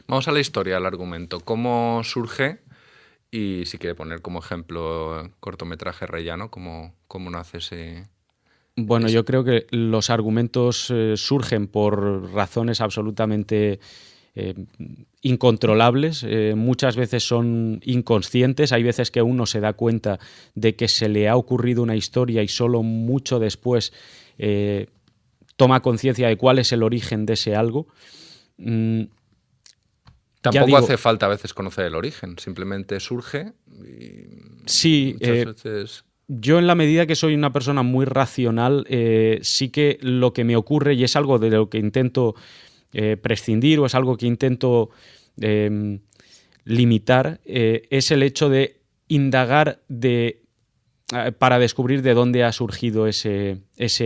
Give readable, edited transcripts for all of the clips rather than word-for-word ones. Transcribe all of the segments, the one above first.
Vamos a la historia, al argumento. ¿Cómo surge? Y si quiere poner como ejemplo cortometraje Rellano, ¿cómo nace Bueno, ese- yo creo que los argumentos surgen por razones absolutamente eh, incontrolables. Muchas veces son inconscientes. Hay veces que uno se da cuenta de que se le ha ocurrido una historia y solo mucho después eh, toma conciencia de cuál es el origen de ese algo. Mm, ya Tampoco hace digo, falta a veces conocer el origen, simplemente surge y sí, muchas veces... yo en la medida que soy una persona muy racional, sí que lo que me ocurre, y es algo de lo que intento prescindir o es algo que intento eh, limitar, es el hecho de indagar para descubrir de dónde ha surgido ese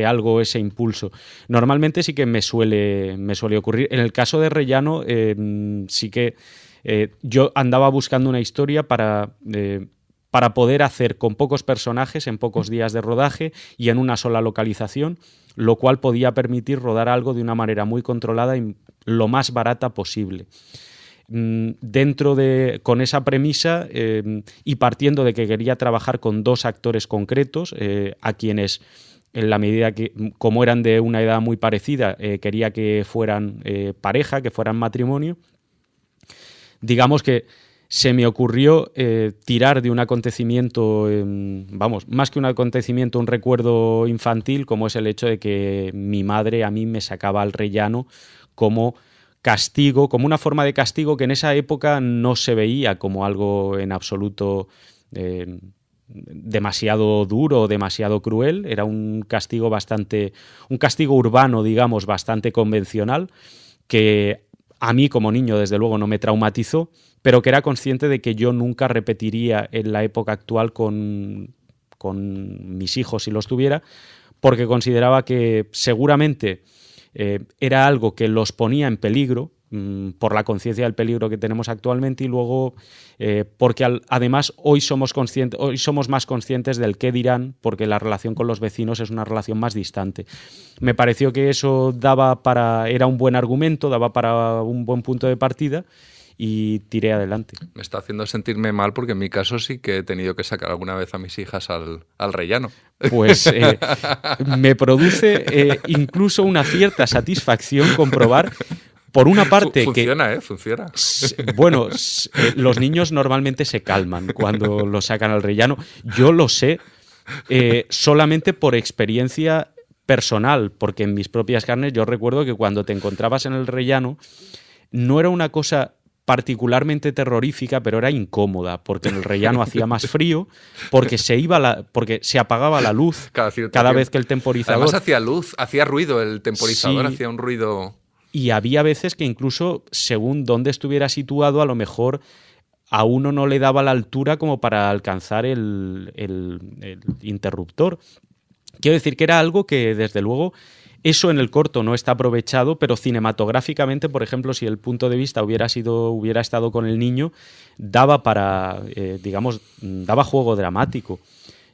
algo, ese impulso. Normalmente sí que me suele ocurrir. En el caso de Rellano, sí que yo andaba buscando una historia para poder hacer con pocos personajes en pocos días de rodaje y en una sola localización, lo cual podía permitir rodar algo de una manera muy controlada y lo más barata posible. Con esa premisa y partiendo de que quería trabajar con dos actores concretos, a quienes en la medida que, como eran de una edad muy parecida, quería que fueran pareja, que fueran matrimonio, digamos que se me ocurrió tirar de un acontecimiento, vamos, más que un acontecimiento, un recuerdo infantil, como es el hecho de que mi madre a mí me sacaba al rellano como castigo, como una forma de castigo que en esa época no se veía como algo en absoluto demasiado duro o demasiado cruel. Era un castigo urbano, digamos, bastante convencional, que a mí como niño desde luego no me traumatizó, pero que era consciente de que yo nunca repetiría en la época actual con mis hijos si los tuviera, porque consideraba que seguramente era algo que los ponía en peligro por la conciencia del peligro que tenemos actualmente y luego porque además hoy somos más conscientes del qué dirán, porque la relación con los vecinos es una relación más distante. Me pareció que eso era un buen argumento, daba para un buen punto de partida y tiré adelante. Me está haciendo sentirme mal porque en mi caso sí que he tenido que sacar alguna vez a mis hijas al rellano. Pues me produce incluso una cierta satisfacción comprobar, por una parte, que Funciona, ¿eh? Funciona. bueno, los niños normalmente se calman cuando los sacan al rellano. Yo lo sé solamente por experiencia personal, porque en mis propias carnes yo recuerdo que cuando te encontrabas en el rellano no era una cosa particularmente terrorífica, pero era incómoda, porque en el rellano hacía más frío, porque se apagaba la luz Cada cierto cada vez tiempo. que el Además temporizador. hacía luz, hacía ruido, el temporizador Sí, hacía un ruido... y había veces que incluso según dónde estuviera situado, a lo mejor a uno no le daba la altura como para alcanzar el interruptor. Quiero decir que era algo que, desde luego, eso en el corto no está aprovechado, pero cinematográficamente, por ejemplo, si el punto de vista hubiera estado con el niño, daba digamos, daba juego dramático.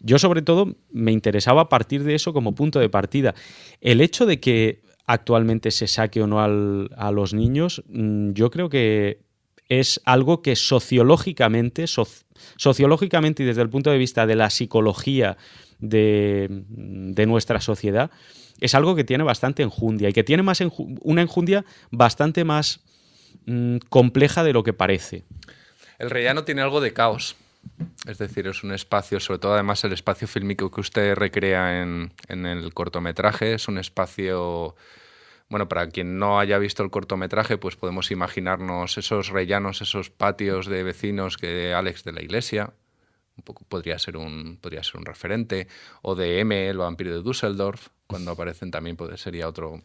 Yo, sobre todo, me interesaba partir de eso como punto de partida. El hecho de que actualmente se saque o no a los niños, yo creo que es algo que sociológicamente y desde el punto de vista de la psicología de nuestra sociedad, es algo que tiene bastante enjundia y que tiene una enjundia bastante más compleja de lo que parece. El rellano tiene algo de caos. Es decir, es un espacio, sobre todo además el espacio fílmico que usted recrea en el cortometraje, es un espacio... Bueno, para quien no haya visto el cortometraje, pues podemos imaginarnos esos rellanos, esos patios de vecinos que Alex de la Iglesia, un poco podría ser un referente, o de M, el vampiro de Düsseldorf, cuando aparecen también sería otro,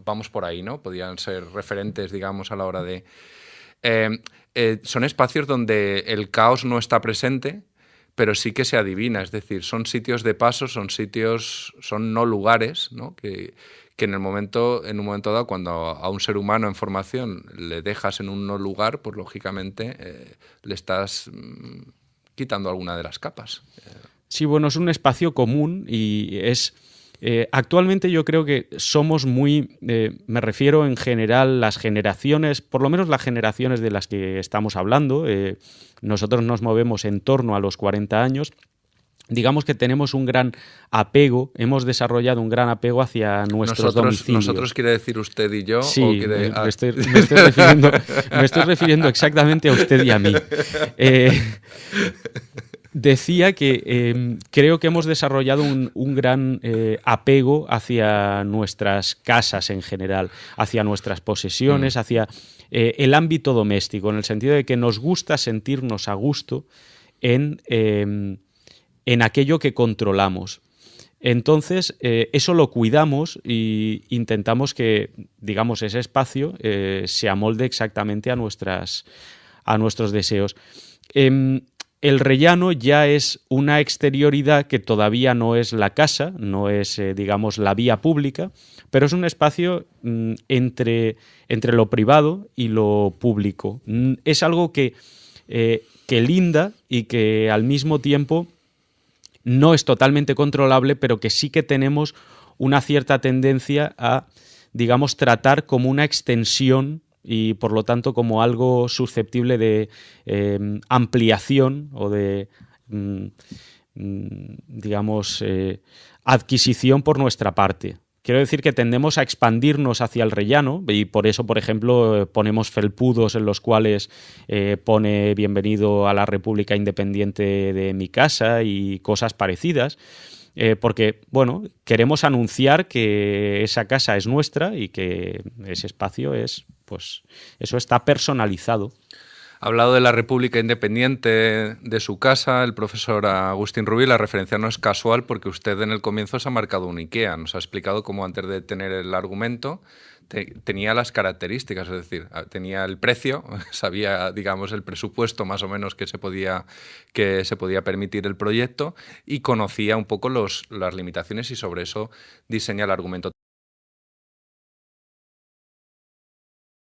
vamos por ahí, ¿no? Podrían ser referentes, digamos, a la hora de... Eh, son espacios donde el caos no está presente, pero sí que se adivina, es decir, son sitios de paso, son no lugares, ¿no? Que en un momento dado, cuando a un ser humano en formación le dejas en un no lugar, pues lógicamente le estás quitando alguna de las capas. Sí, bueno, es un espacio común y Actualmente yo creo que somos muy, me refiero en general las generaciones, por lo menos las generaciones de las que estamos hablando, nosotros nos movemos en torno a los 40 años, digamos que tenemos un gran apego, hemos desarrollado un gran apego hacia nuestros domicilios. ¿Nosotros quiere decir usted y yo? Sí, ¿o quiere... me estoy refiriendo exactamente a usted y a mí. Decía que creo que hemos desarrollado un gran apego hacia nuestras casas en general, hacia nuestras posesiones, hacia el ámbito doméstico, en el sentido de que nos gusta sentirnos a gusto en aquello que controlamos. Entonces, eso lo cuidamos e intentamos que, digamos, ese espacio se amolde exactamente a nuestros deseos. El rellano ya es una exterioridad que todavía no es la casa, no es, digamos, la vía pública, pero es un espacio entre lo privado y lo público. Es algo que linda y que al mismo tiempo no es totalmente controlable, pero que sí que tenemos una cierta tendencia a, digamos, tratar como una extensión y por lo tanto como algo susceptible de ampliación o de, digamos, adquisición por nuestra parte. Quiero decir que tendemos a expandirnos hacia el rellano y por eso, por ejemplo, ponemos felpudos en los cuales pone bienvenido a la República Independiente de mi casa y cosas parecidas. Porque, bueno, queremos anunciar que esa casa es nuestra y que ese espacio es, pues, eso está personalizado. Ha hablado de la República Independiente de su casa, el profesor Agustín Rubí. La referencia no es casual porque usted en el comienzo se ha marcado un IKEA. Nos ha explicado cómo antes de tener el argumento tenía las características, es decir, tenía el precio, sabía, digamos, el presupuesto más o menos que se podía permitir el proyecto y conocía un poco las limitaciones y sobre eso diseña el argumento.